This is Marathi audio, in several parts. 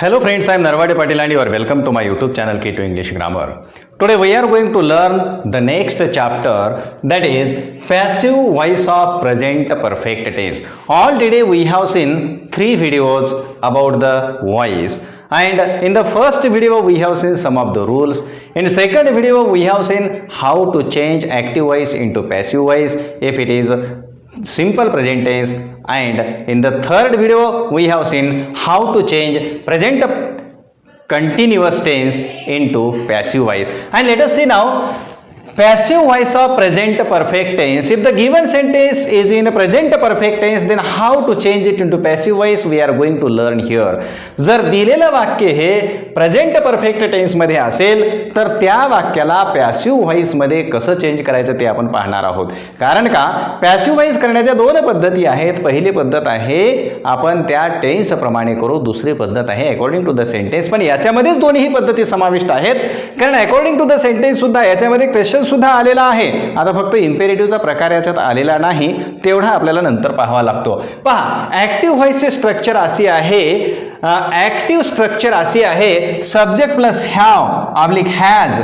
Hello friends, I am Narvade Patil and you are welcome to my YouTube channel Key to English Grammar. Today we are going to learn the next chapter, that is passive voice of present perfect tense. Already we have seen 3 videos about the voice, and in the first video we have seen some of the rules. In the second video we have seen how to change active voice into passive voice if it is simple present tense, and in the third video we have seen how to change present continuous tense into passive voice. And let us see now passive voice of present perfect tense. If the given sentence is in present perfect tense, then how to change it into passive voice we are going to learn here. जर दिलेलं वाक्य हे प्रेझेंट परफेक्ट टेन्स मध्ये असेल तर त्या वाक्याला पॅसिव्ह व्हॉइस मध्ये कसं चेंज करायचं ते आपण पाहणार आहोत. कारण का पॅसिव्ह व्हॉइस करण्याच्या दोन पद्धती आहेत. पहिली पद्धत आहे आपण त्या टेन्स प्रमाणे करू, दुसरी पद्धत आहे अकॉर्डिंग टू द सेंटेन्स. पण याच्यामध्येच दोन्ही पद्धती समाविष्ट आहेत, कारण अकॉर्डिंग टू द सेंटेन्स सुद्धा याच्यामध्ये क्वेश्चन सुद्धा आलेला आहे. आता फक्त इम्पेरेटिव्हचा प्रकार याच्यात आलेला नाही, तेवढा आपल्याला नंतर पाहावा लागतो. पहा, ऍक्टिव्ह व्हॉइसचे स्ट्रक्चर अशी आहे, ऍक्टिव्ह स्ट्रक्चर अशी आहे subject plus have oblique has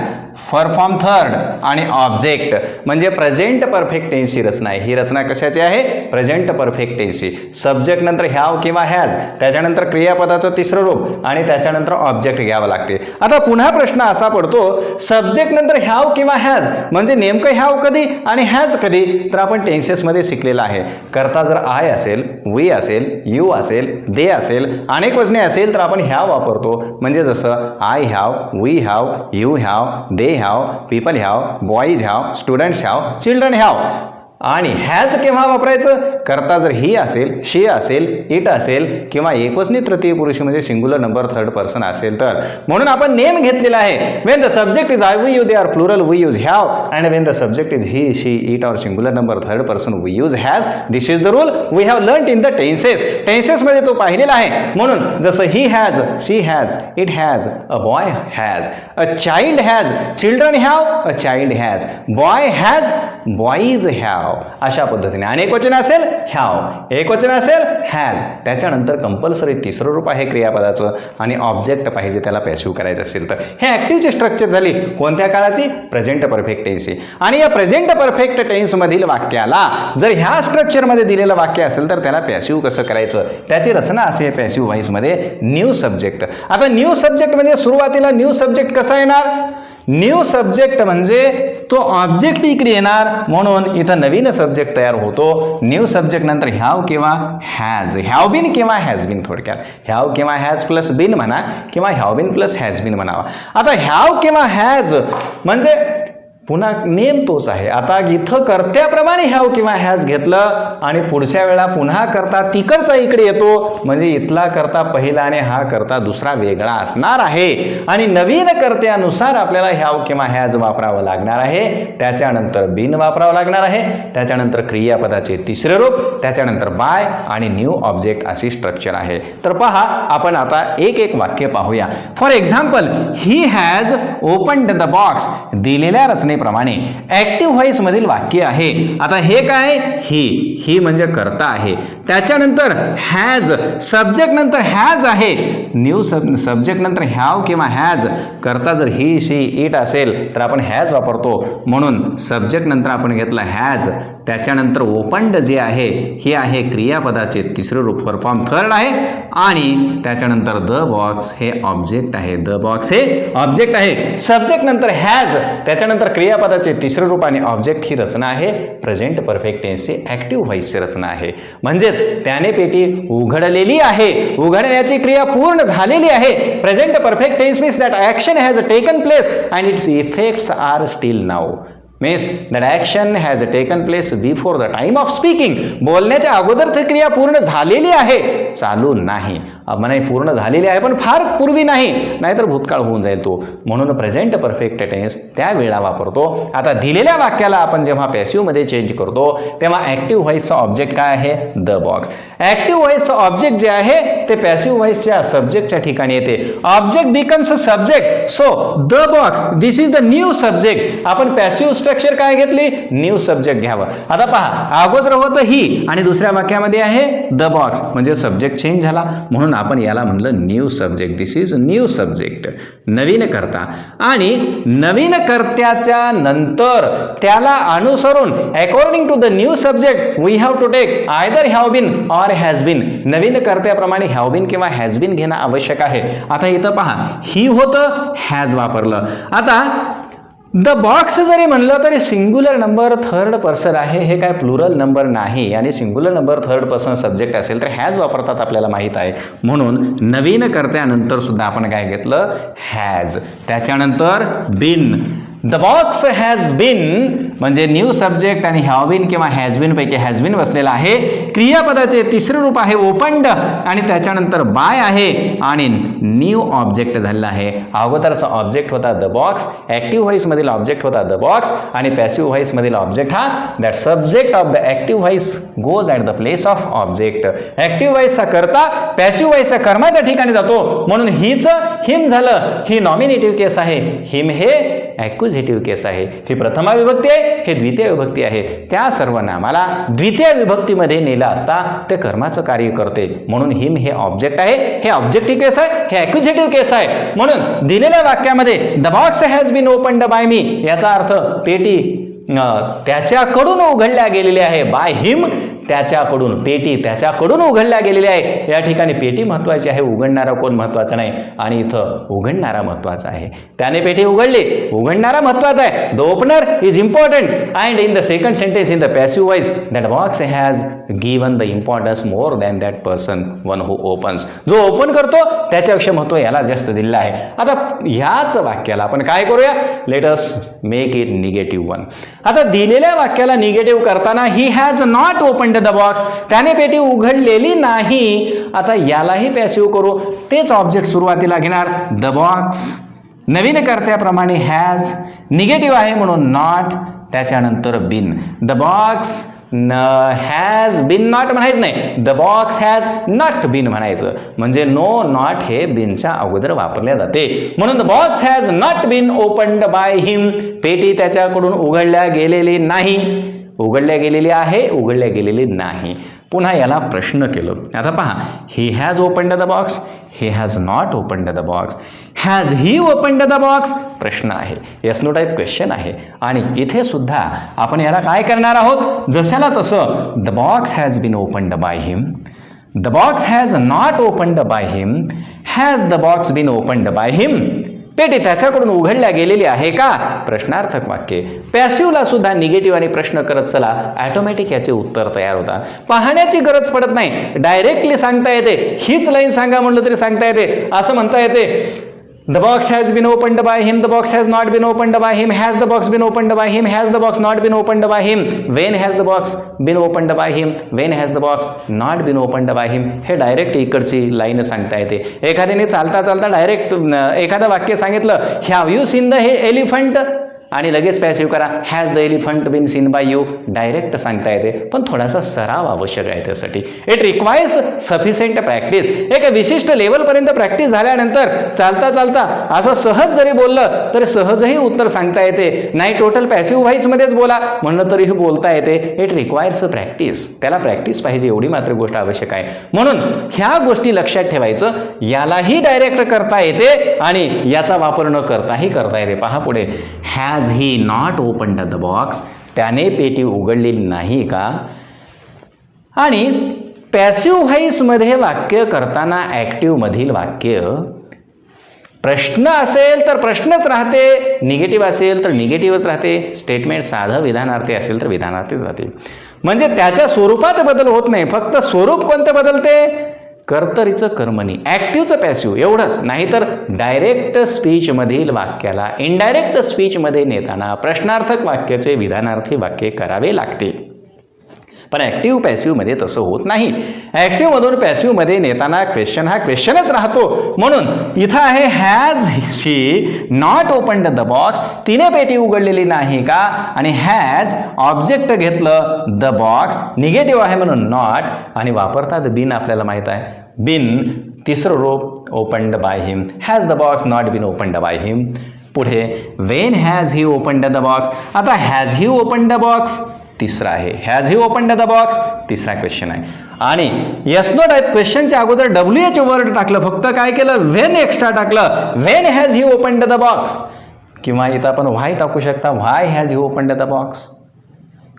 form third आणि ऑब्जेक्ट, म्हणजे प्रेझेंट परफेक्ट टेन्सची रचना आहे. ही रचना कशाची आहे? प्रेझेंट परफेक्ट टेन्सची. सब्जेक्ट नंतर हॅव किंवा हॅज, त्याच्यानंतर क्रियापदाचं तिसरं रूप आणि त्याच्यानंतर ऑब्जेक्ट घ्यावं लागते. आता पुन्हा प्रश्न असा पडतो, सब्जेक्ट नंतर हॅव किंवा हॅज म्हणजे नेमकं हॅव कधी आणि हॅज कधी? तर आपण टेन्सेस मध्ये शिकलेलं आहे. करता जर आय असेल, वी असेल, यू असेल, दे असेल, अनेक वचने असेल तर आपण हॅव वापरतो. म्हणजे जसं I have, we have, you have, they have, people have, boys have, students have, children have. आणि हॅज केव्हा वापरायचं? करता जर ही असेल, शी असेल, इट असेल किंवा एकवचनी तृतीय पुरुष म्हणजे सिंग्युलर नंबर थर्ड पर्सन असेल तर. म्हणून आपण नेम घेतलेला आहे. When the subject is I, we, you, they are plural, we use have. And when the subject is he, she, it or singular number third person we use has. This is the rule we have learn in the tenses. Tenses मध्ये तो पाहिलेला आहे. म्हणून जसं he has, she has, it has, a boy has, a child has, children have, a child has, boy has, boys have. अशा पद्धतीने अनेक वचन असेल हॅव, एक वचन असेल हॅज, त्याच्यानंतर कंपल्सरी तिसरं रूप आहे क्रियापदाचं आणि ऑब्जेक्ट पाहिजे त्याला पॅसिव्ह करायचं असेल तर. हे ऍक्टिव्हची स्ट्रक्चर झाली कोणत्या काळाची? प्रेझेंट परफेक्ट टेन्सची. आणि या प्रेझेंट परफेक्ट टेन्स मधील वाक्याला जर ह्या स्ट्रक्चर मध्ये दिलेलं वाक्य असेल तर त्याला पॅसिव्ह कसं करायचं? त्याची रचना अशी आहे पॅसिव्ह व्हॉइस मध्ये, न्यू सब्जेक्ट. आता न्यू सब्जेक्ट म्हणजे सुरुवातीला न्यू सब्जेक्ट कसा येणार? न्यू सब्जेक्ट म्हणजे तो ऑब्जेक्ट इकडे येणार, म्हणून इथं नवीन सब्जेक्ट तयार होतो. न्यू सब्जेक्ट नंतर हॅव किंवा हॅज, हॅव बीन किंवा हॅज बीन, थोडक्यात हॅव किंवा हॅज प्लस बीन म्हणा किंवा have been plus has been म्हणावा. आता हॅव किंवा हॅज म्हणजे पुन्हा नेम तोच आहे. आता इथं कर्त्याप्रमाणे हॅव किंवा हॅज घेतलं आणि पुढच्या वेळा पुन्हा करता तिकडचा इकडे येतो, म्हणजे इथला करता पहिला आणि हा करता दुसरा वेगळा असणार आहे. आणि नवीन कर्त्यानुसार आपल्याला हॅव किंवा हॅज वापरावं लागणार आहे. त्याच्यानंतर बिन वापरावं लागणार आहे, त्याच्यानंतर क्रियापदाचे तिसरे रूप, त्याच्यानंतर बाय आणि न्यू ऑब्जेक्ट अशी स्ट्रक्चर आहे. तर पहा, आपण आता एक एक वाक्य पाहूया. For example, he has opened the box. दिलेल्या रचने प्रमाणे ऍक्टिव्ह व्हॉइस मधील वाक्य आहे. आता हे काय? ही म्हणजे करता आहे. त्याच्यानंतर हॅज, सब्जेक्ट नंतर हॅज आहे. न्यू सब्जेक्ट नंतर हॅव किंवा हॅज, करता जर ही, शी, इट असेल तर आपण हॅज वापरतो, म्हणून सब्जेक्ट नंतर आपण घेतला हॅज. त्याच्यानंतर ओपन्ड जे आहे हे आहे क्रियापदाचे तिसरे रूप, फॉर्म थर्ड आहे. आणि त्याच्यानंतर द बॉक्स हे ऑब्जेक्ट आहे. द बॉक्स हे ऑब्जेक्ट आहे. सब्जेक्ट नंतर हॅज, त्याच्यानंतर क्रियापदाचे तिसरे रूप आणि ऑब्जेक्ट, ही रचना आहे प्रेझेंट परफेक्ट टेन्सची ऍक्टिव्ह व्हॉइसची रचना आहे. म्हणजेच त्याने पेटी उघडलेली आहे, उघडण्याची क्रिया पूर्ण झालेली आहे. Present perfect tense means that action has taken place and its effects are still now. means that action has taken place before the time of speaking. बोलण्याच्या अगोदर ती क्रिया पूर्ण झालेली आहे, चालू नाही. म्हणे पूर्ण झालेली आहे पण फार पूर्वी नाही, नाहीतर भूतकाळ होऊन जाईल तो. म्हणून प्रेझेंट परफेक्ट टेन्स त्या वेळा वापरतो. आता दिलेल्या वाक्याला आपण जेव्हा पॅसिव्ह मध्ये चेंज करतो तेव्हा ऍक्टिव्ह व्हॉइसचा ऑब्जेक्ट काय आहे? The box. ऍक्टिव्ह व्हॉइसचा ऑब्जेक्ट जे आहे ते पॅसिव्ह व्हॉइसच्या सब्जेक्टच्या ठिकाणी येते. Object becomes a subject, so the box this is the new subject. आपण पॅसिव्ह अक्षर काय घेतली, न्यू सब्जेक्ट घ्यावं. आता पहा, अगोदर होतं ही आणि दुसऱ्या वाक्यामध्ये आहे द बॉक्स, म्हणजे सब्जेक्ट चेंज झाला, म्हणून आपण याला म्हणलं new subject. This is new subject, नवीन कर्ता. आणि नवीन कर्त्याच्या नंतर त्याला अनुसरून according to the new subject we have to take either have been or has been. नवीन कर्त्याप्रमाणे हॅव बीन किंवा हॅज बीन घेणं आवश्यक आहे. आता इथं पहा, ही होतं, हॅज वापरलं. आता द बॉक्स जरी म्हणलं तरी सिंग्युलर नंबर थर्ड पर्सन आहे, हे काय प्लुरल नंबर नाही. आणि singular number third person subject असेल तर हॅज वापरतात, आपल्याला माहीत आहे. म्हणून नवीन कर्त्यानंतर सुद्धा आपण काय घेतलं, हॅज. त्याच्यानंतर बिन. द बॉक्स हॅज बिन म्हणजे न्यू सब्जेक्ट आणि हॅव बीन किंवा हॅज बीन पैकी हॅज बीन बसलेला आहे. क्रियापदाचे तिसरे रूप आहे ओपन्ड आणि त्याच्यानंतर बाय आहे आणि न्यू ऑब्जेक्ट झालेला आहे. अगोदरचा ऑब्जेक्ट होता द बॉक्स, ऍक्टिव्ह व्हॉइस मधील ऑब्जेक्ट होता द बॉक्स आणि पॅसिव्ह व्हॉइस मधील ऑब्जेक्ट हा that subject of the active voice goes at the place of object. Active व्हॉइसचा कर्ता पॅसिव्ह व्हॉइसच्या कर्माच्या ठिकाणी जातो, म्हणून हीच हिम झालं. ही नॉमिनेटिव्ह केस आहे, हिम हे ॲक्युझेटिव्ह केस आहे. ही प्रथमा विभक्ती आहे, हे द्वितीय विभक्ती आहे. त्या सर्वनामाला द्वितीय विभक्तीमध्ये नेला असता ते कर्माचं कार्य करते, म्हणून हिम हे ऑब्जेक्ट आहे, हे ऑब्जेक्टिव्ह केस आहे, हे ॲक्युझेटिव्ह केस आहे. म्हणून दिलेल्या वाक्यामध्ये the box has been opened by me याचा अर्थ पेटी त्याच्याकडून उघडल्या गेलेली आहे. बाय हिम, त्याच्याकडून, पेटी त्याच्याकडून उघडल्या गेलेली आहे. या ठिकाणी पेटी महत्वाची आहे, उघडणारा कोण महत्वाचा नाही. आणि इथं उघडणारा महत्वाचा आहे. त्याने पेटी उघडली, उघडणारा महत्वाचा आहे. The opener is important and in the second sentence in the passive voice that box has given the importance more than that person one who opens. जो ओपन करतो त्याच्यापेक्षा महत्व याला जास्त दिलेलं आहे. आता ह्याच वाक्याला आपण काय करूया, let us make it negative one. आता दिलेल्या वाक्याला निगेटिव्ह करताना ही has not open the box, त्याने पेटी उघडलेली नाही. आता यालाही पॅसिव्ह करू, तेच ऑब्जेक्ट सुरुवातीला घेणार द बॉक्स. नवीन कर्त्याप्रमाणे हॅज निगेटिव्ह आहे म्हणून नॉट, त्याच्यानंतर been. The box has been not म्हणायचं नाही, the box has not been म्हणायचं. म्हणजे नो नॉट हे बिनच्या अगोदर वापरले जाते. म्हणून the box has not bin opened by him, पेटी त्याच्याकडून उघडल्या गेलेली नाही. उघडल्या गेलेली आहे, उघडल्या गेलेली नाही. पुन्हा याला प्रश्न केलं. आता पहा, he has opened the box, he has not opened the box. Has he opened the box प्रश्न आहे, येस नो टाईप क्वेश्चन आहे. आणि इथे सुद्धा आपण याला काय करणार आहोत, जशाला तसं. The box has been opened by him, the box has not opened by him, has the box been opened by him. पेटी त्याच्याकडून उघडल्या गेलेली आहे का, प्रश्नार्थक वाक्य. पॅसिव्हला सुद्धा निगेटिव्ह आणि प्रश्न करत चला, ऑटोमॅटिक याचे उत्तर तयार होतात. पाहण्याची गरज पडत नाही, डायरेक्टली सांगता येते. हीच लाईन सांगा म्हणलं तरी सांगता येते. असं म्हणता येते, the box has been opened by him, the box has not been opened by him, has the box been opened by him, has the box not been opened by him, when has the box been opened by him, when has the box not been opened by him. हे डायरेक्ट इकडची लाईन सांगता येते. एखाद्याने चालता चालता डायरेक्ट एखादं वाक्य सांगितलं, हॅव यू सीन द हे एलिफंट, आणि लगेच पॅसिव्ह करा, has the elephant been seen by you. Direct सांगता येते, पण थोडासा सराव आवश्यक आहे त्यासाठी. It requires sufficient practice. एक विशिष्ट लेवलपर्यंत प्रॅक्टिस झाल्यानंतर चालता चालता असं सहज जरी बोललं तरी सहजही उत्तर सांगता येते. नाही टोटल पॅसिव्ह व्हॉइसमध्येच बोला म्हणलं तरीही बोलता येते. इट रिक्वायर्स प्रॅक्टिस, त्याला प्रॅक्टिस पाहिजे, एवढी मात्र गोष्ट आवश्यक आहे. म्हणून ह्या गोष्टी लक्षात ठेवायचं. यालाही डायरेक्ट करता येते आणि याचा वापर न करताही करता येते. पहा पुढे, has he not opened the box, त्याने पेटी उघडलेली नाही का. आणि पॅसिव्ह व्हॉइस मध्ये वाक्य करताना ऍक्टिव्ह मधील वाक्य प्रश्न असेल तर प्रश्नच राहते, निगेटिव्ह असेल तर निगेटिव्हच राहते, स्टेटमेंट साधं विधानार्थी असेल तर विधानार्थीच राहते. म्हणजे त्याच्या स्वरूपात बदल होत नाही, फक्त स्वरूप कोणतं बदलते, कर्तरीचं कर्मणी, ऍक्टिव्हचं पॅसिव्ह एवढंच. नाहीतर डायरेक्ट स्पीच मधील वाक्याला इनडायरेक्ट स्पीच मध्ये नेताना प्रश्नार्थक वाक्याचे विधानार्थी वाक्य करावे लागते. पण ऍक्टिव्ह पॅसिव्ह मध्ये तसं होत नाही. ऍक्टिव्ह मधून पॅसिव्ह मध्ये नेताना क्वेश्चन हा क्वेश्चनच राहतो. म्हणून इथं आहे has she not opened the box, तिने पेटी उघडलेली नाही का. आणि हॅज ऑब्जेक्ट घेतलं द बॉक्स, निगेटिव्ह आहे म्हणून नॉट, आणि वापरतात बिन, आपल्याला माहित आहे. बिन तिसरं रूप opened by him, has the box not been opened by him. पुढे when has he opened the box. आता has he opened the box तिसरा आहे, has he opened the box तिसरा क्वेश्चन आहे. आणि येस नो टाईप क्वेश्चनच्या अगोदर WH वर्ड टाकलं, फक्त काय केलं वेन एक्स्ट्रा टाकलं, when has he opened the box. किंवा इथं आपण व्हाय टाकू शकता, why has he opened the box.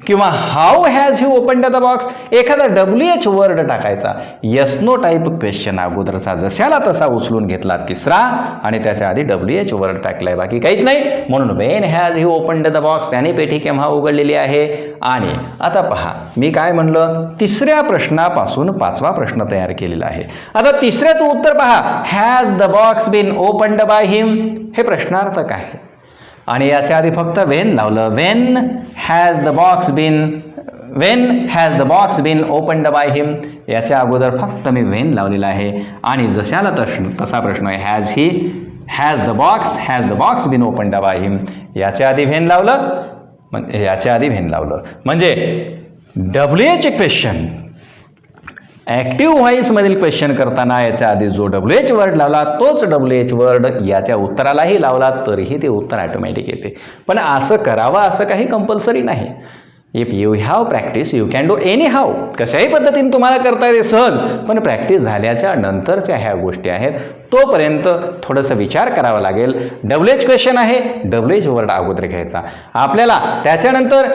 किंवा how has he opened the box. एखादा WH वर्ड टाकायचा. येस नो टाईप क्वेश्चन अगोदरचा जशाला तसा उचलून घेतला तिसरा आणि त्याच्या आधी WH वर्ड टाकलाय, बाकी काहीच नाही. म्हणून Wien has he opened the box, त्याने पेटी केव्हा उघडलेली आहे. आणि आता पहा मी काय म्हणलं, तिसऱ्या प्रश्नापासून पाचवा प्रश्न तयार केलेला आहे. आता तिसऱ्याचं उत्तर पहा, has the box been opened by him. हे प्रश्नार्थक आहे आणि याच्या आधी फक्त वेन लावलं. When has the box been opened by him. याच्या अगोदर फक्त मी वेन लावलेला आहे आणि जशाला तसा प्रश्न आहे, has the box been opened by him. याच्या आधी वेन लावलं म्हणजे WH क्वेश्चन ॲक्टिव्ह व्हॉइसमधील क्वेश्चन करताना याच्या आधी जो WH वर्ड लावला तोच WH वर्ड याच्या उत्तरालाही लावला तरीही ते उत्तर ऑटोमॅटिक येते. पण असं करावं असं काही कंपल्सरी नाही. If you have practice you can do any how. कशाही पद्धतीने तुम्हाला करता येते सहज, पण प्रॅक्टिस झाल्याच्या नंतरच्या ह्या गोष्टी आहेत, तोपर्यंत थोडंसं विचार करावा लागेल. WH क्वेश्चन आहे, WH वर्ड अगोदर घ्यायचा आपल्याला, त्याच्यानंतर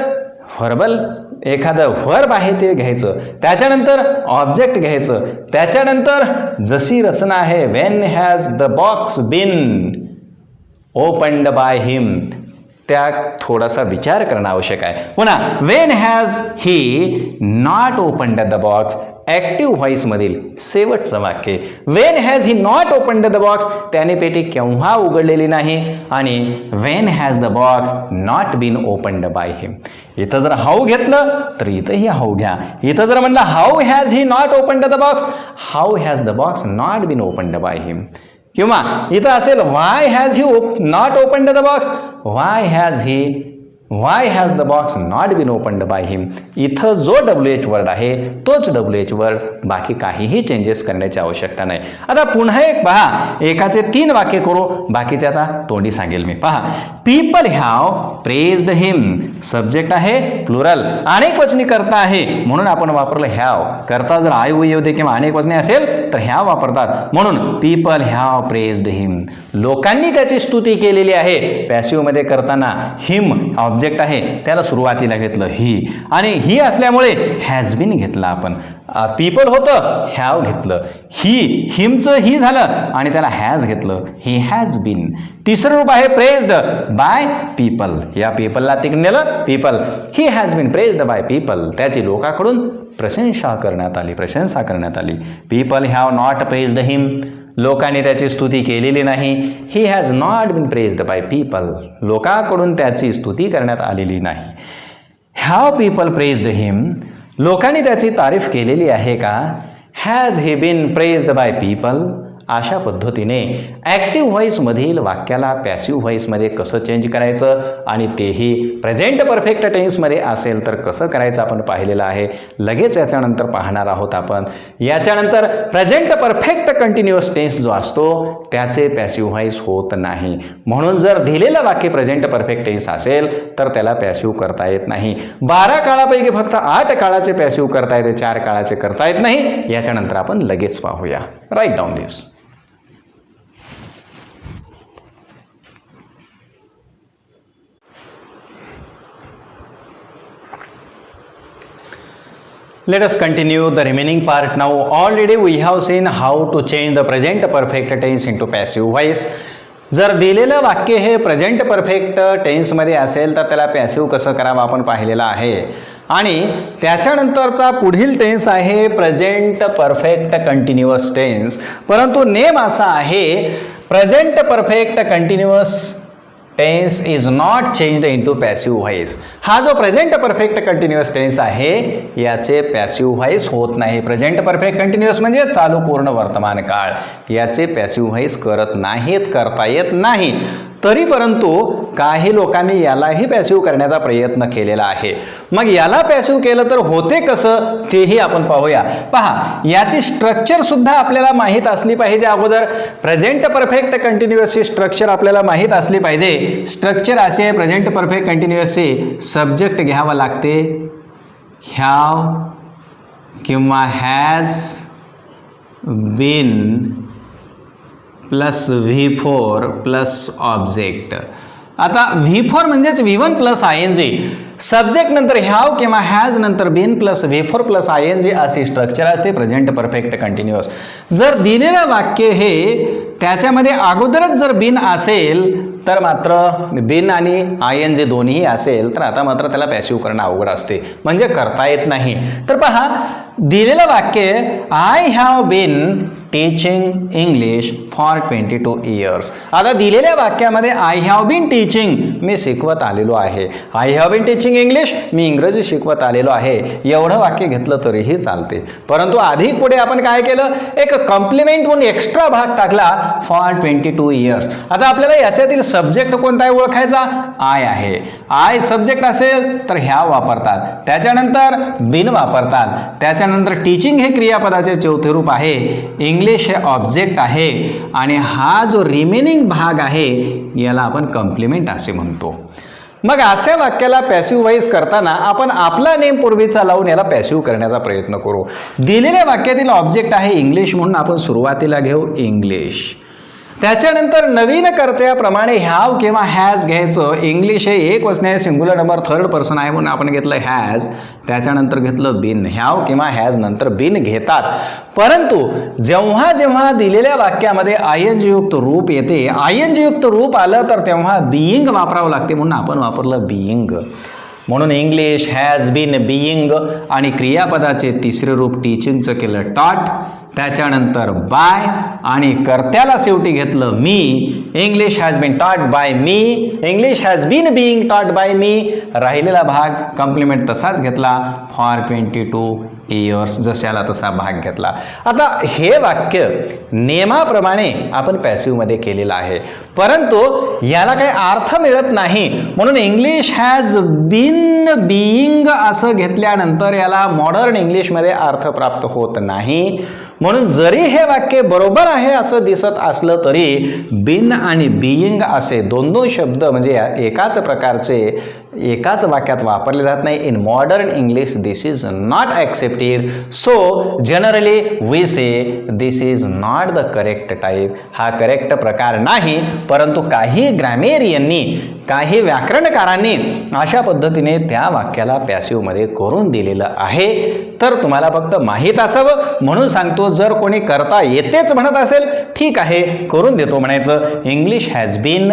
व्हर्बल एखादं व्हर्ब आहे ते घ्यायचं, त्याच्यानंतर ऑब्जेक्ट घ्यायचं, त्याच्यानंतर जशी रचना आहे when has the box been opened by him, त्या थोडासा विचार करणं आवश्यक आहे. पुन्हा when has he not opened the box, active व्हॉइसमधील शेवटचं वाक्य when has he not opened the box, त्याने पेटी केव्हा उघडलेली नाही. आणि when has the box not been opened by him. इथं जर हाऊ घेतलं तर इथंही हाऊ घ्या. इथं जर म्हणलं how has he not opened the box, how has the box not been opened by him. किंवा इथं असेल why has he not opened the box, why has the box not been opened by him. इथं जो WH वर्ड आहे तोच WH वर्ड, बाकी काहीही चेंजेस करण्याची आवश्यकता नाही. आता पुन्हा एक पहा, एकाचे 3 वाक्य करू, बाकीचे आता तोंडी सांगेल मी. पहा, people have praised him. Subject आहे प्लुरल, अनेक वचनी करता आहे म्हणून आपण वापरलं हॅव. करता जर आय ऊ दे किंवा अनेक वचने असेल तर हॅव वापरतात, म्हणून पीपल हॅव प्रेज्ड हिम. लोकांनी त्याची स्तुती केलेली आहे. पॅसिव्ह मध्ये करताना हिम ऑब्जेक्ट आहे त्याला सुरुवातीला घेतलं ही, आणि ही असल्यामुळे हॅज बीन घेतला आपण. पीपल होतं हॅव घेतलं, हिमचं ही झालं आणि त्याला हॅज घेतलं, ही हॅज बीन. तिसरं रूप आहे प्रेज्ड बाय पीपल. या पीपलला तिकडे नेलं people, he has been praised by people. त्याची लोकांकडून प्रशंसा करण्यात आली. People have not praised him. लोकांनी त्याची स्तुती केलेली नाही. He has not been praised by people. लोकांकडून त्याची स्तुती करण्यात आलेली नाही. Have people praised him. लोकांनी त्याची तारीफ केलेली आहे का. Has he been praised by people. अशा पद्धतीने ॲक्टिव्ह व्हॉइसमधील वाक्याला पॅसिव्ह व्हॉइसमध्ये कसं चेंज करायचं आणि तेही प्रेझेंट परफेक्ट टेन्समध्ये असेल तर कसं करायचं आपण पाहिलेलं आहे. लगेच याच्यानंतर पाहणार आहोत आपण. याच्यानंतर प्रेझेंट परफेक्ट कंटिन्युअस टेन्स जो असतो त्याचे पॅसिव्ह व्हॉइस होत नाही. म्हणून जर दिलेलं वाक्य प्रेझेंट परफेक्ट टेन्स असेल तर त्याला पॅसिव्ह करता येत नाही. 12 काळापैकी फक्त 8 काळाचे पॅसिव्ह करता येते, 4 काळाचे करता येत नाही. याच्यानंतर आपण लगेच पाहूया. Right down this. Let us continue the remaining part now. Already we have seen how to change the present perfect tense into passive voice. जर दिलेलं वाक्य हे प्रेझेंट परफेक्ट टेन्समध्ये असेल तर त्याला पॅसिव्ह कसं करावं आपण पाहिलेलं आहे. आणि त्याच्यानंतरचा पुढील टेन्स आहे प्रेझेंट परफेक्ट कंटिन्युअस टेन्स. परंतु नेम असा आहे present perfect continuous tense is not changed into passive voice. हा जो प्रेझेंट परफेक्ट कंटिन्युअस टेन्स आहे याचे पॅसिव्ह व्हॉइस होत नाही. प्रेझेंट परफेक्ट कंटिन्युअस म्हणजे चालू पूर्ण वर्तमान काळ. याचे पॅसिव्ह व्हॉइस करता येत नाही. तरी परंतु काही लोकांनी यालाही पॅसिव्ह करण्याचा प्रयत्न केलेला आहे. मग याला पॅसिव्ह केलं तर होते कसं तेही आपण पाहूया. पहा, याची स्ट्रक्चर सुद्धा आपल्याला माहीत असली पाहिजे. अगोदर प्रेझेंट परफेक्ट कंटिन्युअसची स्ट्रक्चर आपल्याला माहीत असली पाहिजे. स्ट्रक्चर असे आहे, प्रेझेंट परफेक्ट कंटिन्युअसचे सब्जेक्ट घ्यावा लागते हॅव किंवा has been plus V4 plus object. आता V4 म्हणजेच V1 प्लस ING, सब्जेक्ट नंतर हॅव किंवा हॅज नंतर been plus V4 plus ING अशी स्ट्रक्चर असते प्रेझेंट परफेक्ट कंटिन्युअस. जर दिलेलं वाक्य हे त्याच्यामध्ये अगोदरच जर बीन असेल तर मात्र बीन आणि ING दोन्ही असेल तर आता मात्र त्याला पॅसिव्ह करणं अवघड असते, म्हणजे करता येत नाही. तर पहा, दिलेलं वाक्य I have been teaching English for 22 years. आता दिलेल्या वाक्यामध्ये आय हॅव बीन टीचिंग, मी शिकवत आलेलो आहे. I have been teaching English, मी इंग्रजी शिकवत आलेलो आहे, एवढं वाक्य घेतलं तरीही चालते. परंतु अधिक पुढे आपण काय केलं, एक कॉम्प्लिमेंट म्हणून एक्स्ट्रा भाग टाकला फॉर 22 इयर्स. आता आपल्याला याच्यातील सब्जेक्ट कोणता आहे ओळखायचा, आय आहे. आय सब्जेक्ट असेल तर हॅव वापरतात, त्याच्यानंतर बीन वापरतात, त्याच्यानंतर टीचिंग हे क्रियापदाचे चौथे रूप आहे, इंग्लिश हे ऑब्जेक्ट आहे आणि हा जो रिमेनिंग भाग आहे याला आपण कॉम्प्लिमेंट असे म्हणतो. मग अशा वाक्याला पॅसिव्ह व्हॉइस करताना आपण आपला नेम पूर्वीचा लावून याला पॅसिव्ह करण्याचा प्रयत्न करू. दिलेल्या वाक्यातील ऑब्जेक्ट आहे इंग्लिश म्हणून आपण सुरुवातीला घेऊ इंग्लिश. त्याच्यानंतर नवीन कर्त्याप्रमाणे हॅव किंवा हॅज घ्यायचं. इंग्लिश हे एक वचन आहे, सिंग्युलर नंबर थर्ड पर्सन आहे म्हणून आपण घेतलं हॅज, त्याच्यानंतर घेतलं बीन. हॅव किंवा हॅज नंतर बीन घेतात. परंतु जेव्हा जेव्हा दिलेल्या वाक्यामध्ये ING युक्त रूप येते, ING युक्त रूप आलं तर तेव्हा बीइंग वापरावं लागते म्हणून आपण वापरलं बीइंग. म्हणून इंग्लिश हॅज बीन बीइंग आणि क्रियापदाचे तिसरे रूप टीचिंगचं केलं टॉट, त्याच्यानंतर बाय आणि कर्त्याला शेवटी घेतलं मी. English has been taught by me, English has been being taught by me. राहिलेला भाग कॉम्प्लिमेंट तसाच घेतला फॉर 22 इयर्स, जशाला तसा भाग घेतला. आता हे वाक्य नियमाप्रमाणे आपण पॅसिव्हमध्ये केलेलं आहे, परंतु याला काही अर्थ मिळत नाही. म्हणून इंग्लिश हॅज बीन बीइंग असं घेतल्यानंतर याला मॉडर्न इंग्लिशमध्ये अर्थ प्राप्त होत नाही. म्हणून जरी हे वाक्य बरोबर आहे असं दिसत असलं तरी बीन आणि बीइंग असे दोन दोन शब्द म्हणजे एकाच प्रकारचे एकाच वाक्यात वापरले जात नाही. In modern English this is not accepted. So generally we say this is not the correct type. हा करेक्ट प्रकार नाही, परंतु काही ग्रामेरियननी काही व्याकरणकारांनी अशा पद्धतीने त्या वाक्याला पॅसिव्हमध्ये करून दिलेलं आहे. तर तुम्हाला फक्त माहीत असावं म्हणून सांगतो. जर कोणी करता येतेच म्हणत असेल ठीक आहे, करून देतो म्हणायचं. इंग्लिश हॅज बीन,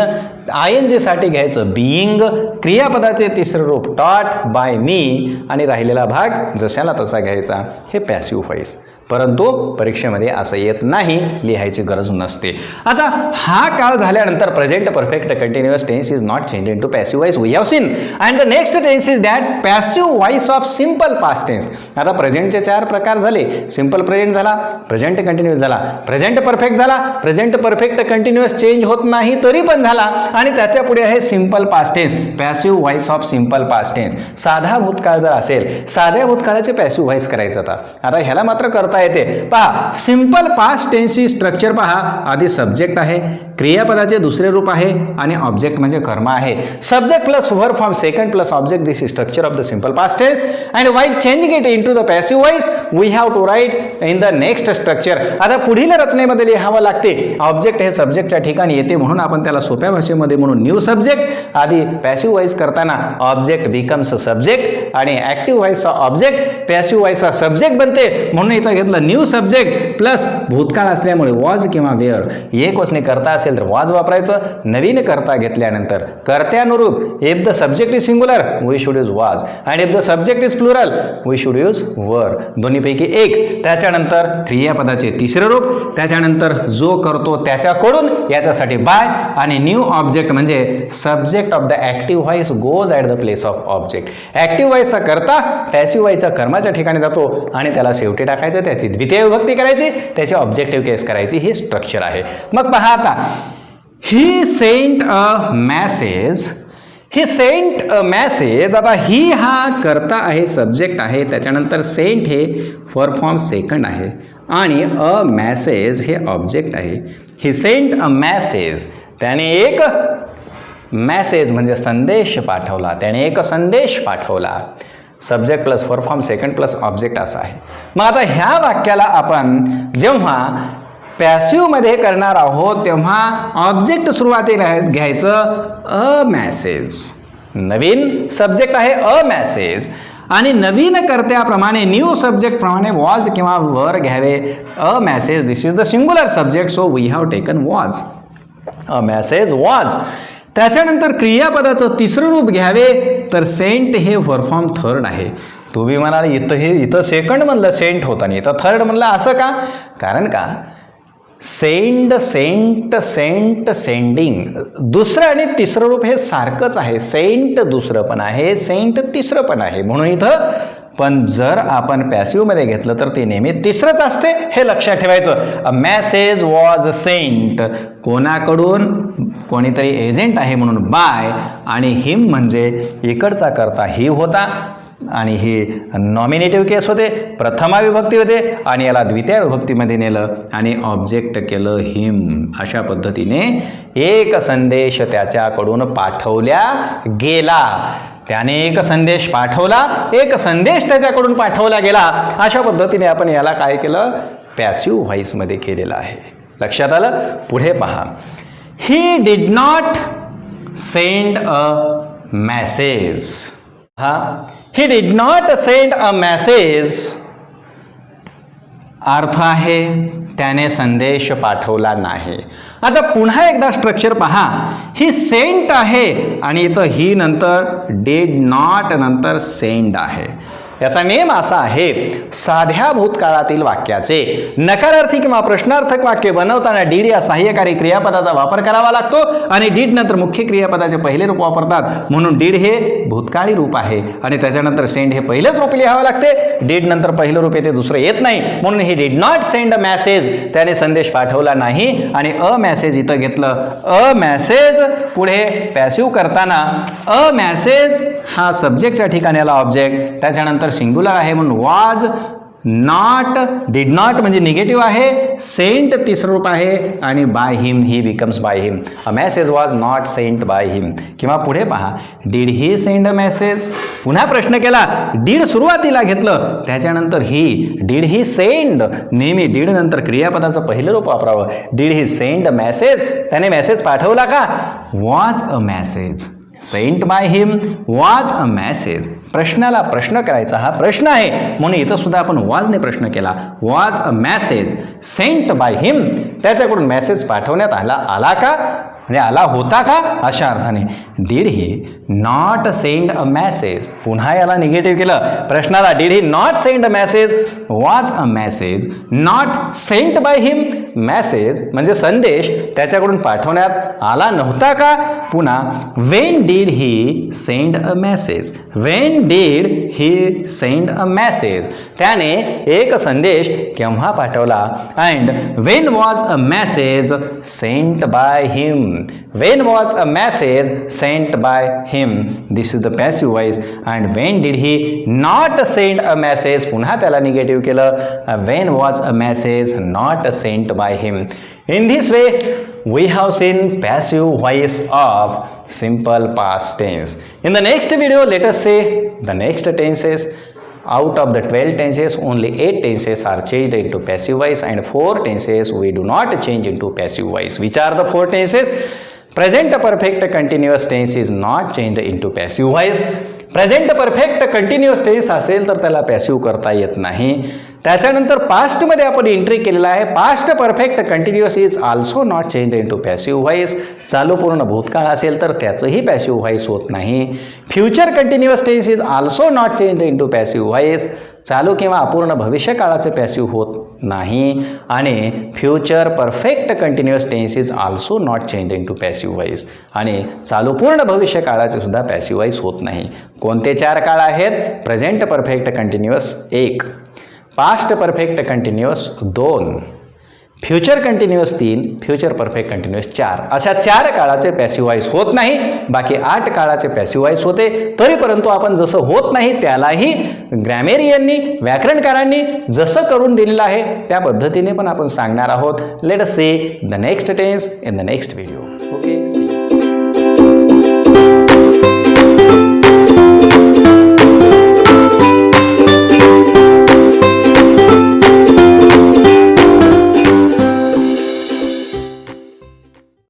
ING साठी घ्यायचं बीइंग, क्रियापदाचे तिसरे रूप टॉट बाय मी आणि राहिलेला भाग जशाला तसा घ्यायचा. हे पॅसिव्ह व्हॉइस. परंतु परीक्षेमध्ये असं येत नाही, लिहायची गरज नसते. आता हा काळ झाल्यानंतर present perfect continuous tense is not change into passive voice we have seen and the next tense is that passive voice of simple past tense. आता प्रेझेंटचे 4 प्रकार झाले. सिंपल प्रेझेंट झाला, प्रेझेंट कंटिन्युअस झाला, प्रेझेंट परफेक्ट झाला, प्रेझेंट परफेक्ट कंटिन्युअस चेंज होत नाही तरी पण झाला आणि त्याच्या पुढे आहे simple past tense, passive voice of simple past tense. साधा भूतकाळ जर असेल, साध्या भूतकाळाचे पॅसिव्ह व्हॉइस करायचं. आता ह्याला मात्र करता येते. पहा, सिंपल पास्ट टेन्सची स्ट्रक्चर पहा. आधी सब्जेक्ट आहे, क्रियापदाचे दुसरे रूप आहे आणि ऑब्जेक्ट म्हणजे कर्म आहे. Subject plus verb form second plus object, this is structure of the simple past tense. And while changing it into the passive voice we have to write in the next structure. आता पुढील रचनेमध्ये लिहावं लागते. ऑब्जेक्ट हे सब्जेक्टच्या ठिकाणी येते म्हणून आपण त्याला सोप्या भाषेमध्ये म्हणून न्यू सब्जेक्ट. आधी पॅसिव्ह व्हॉइस करताना ऑब्जेक्ट बिकम्स सब्जेक्ट आणि ऍक्टिव्ह व्हॉइसचा ऑब्जेक्ट पॅसिव्ह व्हॉइसचा सब्जेक्ट बनते. म्हणून इथं घेतलं न्यू सब्जेक्ट प्लस भूतकाळ असल्यामुळे वॉज किंवा वेअर. एक वचने करता असेल तर वॉज वापरायचं. नवीन करता घेतल्यानंतर कर्त्यानुरूप if the subject is singular we should use was and if the subject is plural we should use were. दोन्हीपैकी एक. त्याच्यानंतर क्रियापदाचे तिसरे रूप, त्याच्यानंतर जो करतो त्याच्याकडून याच्यासाठी बाय आणि न्यू ऑब्जेक्ट म्हणजे subject of the active voice goes at the place of object. Active व्हॉइसचा करता पॅसिव्ह व्हॉइसच्या कर्माच्या ठिकाणी जातो आणि त्याला शेवटी टाकायचं, त्याची द्वितीय विभक्ती करायची, त्याची ऑब्जेक्टिव्ह केस करायची. हे स्ट्रक्चर आहे. मग पहा आता he sent a message. He sent a message. आता ही हा करता आहे, सब्जेक्ट आहे, त्याच्यानंतर सेंट हे वर्ब फॉर्म सेकंड आहे आणि अ मॅसेज हे ऑब्जेक्ट आहे. ही सेंट अ मॅसेज. त्याने एक मॅसेज म्हणजे संदेश पाठवला. त्याने एक संदेश पाठवला. Subject plus verb form second plus object असा आहे. मग आता ह्या वाक्याला आपण जेव्हा पॅसिव्ह मध्ये करणार आहोत तेव्हा ऑब्जेक्ट सुरुवातीला घ्यायचं अ मॅसेज. नवीन सब्जेक्ट आहे अ मॅसेज आणि नवीन कर्त्याप्रमाणे न्यू सब्जेक्ट प्रमाणे वॉज किंवा वर घ्यावे. A message, this is the singular subject, so we have taken was. A message was. त्याच्यानंतर क्रियापदाचं तिसरं रूप घ्यावे तर सेंट हे वर्ब फॉर्म थर्ड आहे. तुम्ही म्हणाल इथं सेकंड म्हणलं सेंट होता नाही, इथं थर्ड म्हणलं, असं का? कारण का सेंड, सेंट, सेंट, सेंडिंग दुसरं आणि तिसरं रूप हे सारखंच आहे. सेंट दुसरं पण आहे, सेंट तिसरं पण आहे, म्हणून इथं. पण जर आपण पॅसिव्हमध्ये घेतलं तर ते नेहमी तिसरंच असते, हे लक्षात ठेवायचं. अ मॅसेज वॉज सेंट. कोणाकडून? कोणीतरी एजंट आहे म्हणून बाय, आणि हिम म्हणजे इकडचा करता ही होता आणि हे नॉमिनेटिव्ह केस होते, प्रथमा विभक्ती होते आणि याला द्वितीय विभक्तीमध्ये नेलं आणि ऑब्जेक्ट केलं हिम. अशा पद्धतीने एक संदेश त्याच्याकडून पाठवल्या गेला. त्याने एक संदेश पाठवला, एक संदेश त्याच्याकडून पाठवला गेला. अशा पद्धतीने आपण याला काय केलं? पॅसिव्ह व्हॉइसमध्ये केलेलं आहे. लक्षात आलं? पुढे पहा. He did not send a message. हा, he did not send a message अर्थ आहे त्याने संदेश पाठवला नाही. आता पुन्हा एकदा स्ट्रक्चर पहा. ही सेंट आहे आणि इथं ही नंतर डिड नॉट नंतर सेंड आहे. याचा नियम असा आहे, साध्या भूतकाळातील वाक्याचे नकारार्थी किंवा प्रश्नार्थक वाक्य बनवताना डीड या सहाय्यकारी क्रियापदाचा वापर करावा लागतो आणि डीड नंतर मुख्य क्रियापदाचे पहिले रूप वापरतात, म्हणून डीड हे भूतकाळी रूप आहे आणि त्याच्यानंतर सेंड हे पहिलेच रूप लिहावं लागते. डीड नंतर पहिलं रूप येते, दुसरं येत नाही, म्हणून हे did not send a message, त्याने संदेश पाठवला नाही. आणि अ मॅसेज इथं घेतलं. अ मॅसेज पुढे पॅसिव्ह करताना अ मॅसेज हा सब्जेक्टच्या ठिकाणी आला ऑब्जेक्ट, त्याच्यानंतर सिंग्युलर आहे म्हणून वॉज नॉट. डिड नॉट म्हणजे निगेटिव्ह आहे, सेंट तिसरं रूप आहे आणि by him he becomes by him. A message was not sent by him. किंवा पुढे पहा. Did he send a message. पुन्हा प्रश्न केला, डिड सुरुवातीला घेतलं त्याच्यानंतर ही. डिड ही सेंड, नेहमी डिड नंतर क्रियापदाचं पहिलं रूप वापरावं. Did he send a message, त्याने मेसेज पाठवला का? Was a message. Sent by him was a message. प्रश्नाला प्रश्न करायचा, हा प्रश्न आहे म्हणून इथं सुद्धा आपण वॉजने प्रश्न केला. Was a message sent by him, त्याच्याकडून मेसेज पाठवण्यात आला का म्हणजे आला होता का अशा अर्थाने. Did he not send a message, पुन्हा याला निगेटिव्ह केलं. प्रश्नाला did he not send a message, was a message not sent by him. Message म्हणजे संदेश त्याच्याकडून पाठवण्यात आला नव्हता का. पुन्हा when did he send a message. When did he send a message, त्याने एक संदेश केव्हा पाठवला. And when was a message sent by him. When was a message sent by him? This is the passive voice. And when did he not send a message? पुन्हा त्याला निगेटिव्ह केलं. When was a message not sent by him? In this way, we have seen passive voice of simple past tense. In the next video, let us see the next tenses. Out of the 12 tenses, only 8 tenses are changed into passive voice and 4 tenses we do not change into passive voice. Which are the 4 tenses? Present perfect continuous tense is not changed into passive voice. Present perfect continuous tense असेल तर त्याला पॅसिव्ह करता येत नाही. त्याच्यानंतर पास्टमध्ये आपण एंट्री केलेला आहे. Past perfect continuous is also not change into passive voice. चालू पूर्ण भूतकाळ असेल तर त्याचंही पॅसिव्ह व्हॉइस होत नाही. Future continuous tense is also not change into passive voice. चालू किंवा अपूर्ण भविष्यकाळाचे पॅसिव्ह होत नाही. आणि future perfect continuous tense is also not change into passive voice. आणि चालू पूर्ण भविष्यकाळाचे सुद्धा पॅसिव्ह व्हॉइस होत नाही. कोणते 4 काळ आहेत? Present perfect continuous 1, past perfect continuous 2, future continuous 3, future perfect continuous 4 अशा 4 काळाचे पॅसिव्ह वॉइस होत नाही. बाकी 8 काळाचे पॅसिव्ह वॉइस होते. तरी परंतु आपण जसं होत नाही त्यालाही ग्रॅमेरियननी व्याकरणकारांनी जसं करून दिलेलं आहे त्या पद्धतीने पण आपण सांगणार आहोत. Let us see the next tense in the next video. Okay.